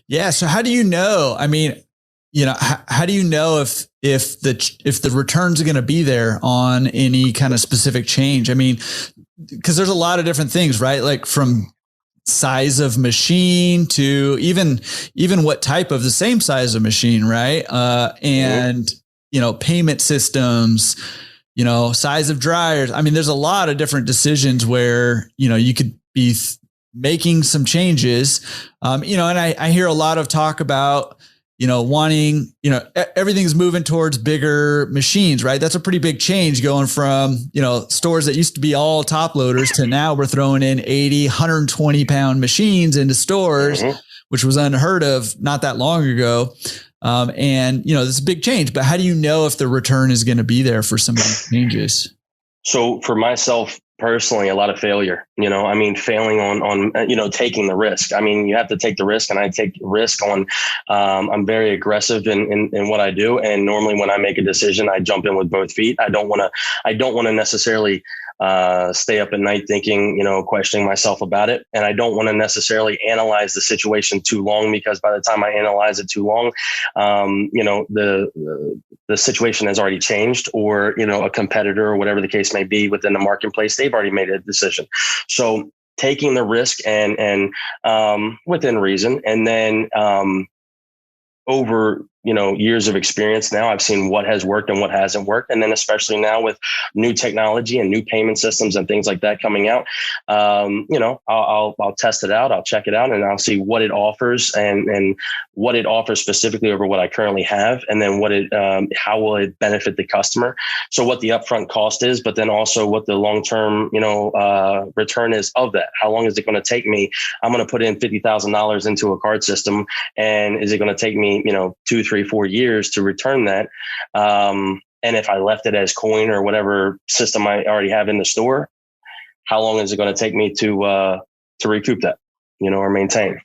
Yeah. So how do you know? I mean, how do you know if the returns are going to be there on any kind of specific change? I mean, because there's a lot of different things, right? Like from size of machine to even what type of the same size of machine, right? And payment systems, size of dryers. I mean, there's a lot of different decisions where you could be making some changes. And I hear a lot of talk about wanting, everything's moving towards bigger machines, right? That's a pretty big change going from, stores that used to be all top loaders to now we're throwing in 80, 120 pound machines into stores, which was unheard of not that long ago. And this is a big change, but how do you know if the return is going to be there for some of these changes? So for myself, personally, a lot of failure, failing on taking the risk. I mean, you have to take the risk, and I take risk on, I'm very aggressive in what I do. And normally when I make a decision, I jump in with both feet. I don't want to necessarily stay up at night thinking, questioning myself about it. And I don't want to necessarily analyze the situation too long, because by the time I analyze it too long, the situation has already changed, or, a competitor or whatever the case may be within the marketplace, they've already made a decision. So taking the risk and within reason, and then over years of experience now, I've seen what has worked and what hasn't worked. And then especially now with new technology and new payment systems and things like that coming out, I'll test it out. I'll check it out, and I'll see what it offers and what it offers specifically over what I currently have. And then how will it benefit the customer? So what the upfront cost is, but then also what the long-term, return is of that. How long is it going to take me? I'm going to put in $50,000 into a card system, and is it going to take me, 2, 3, 4 years to return that? And if I left it as coin or whatever system I already have in the store, how long is it going to take me to recoup that, or maintain?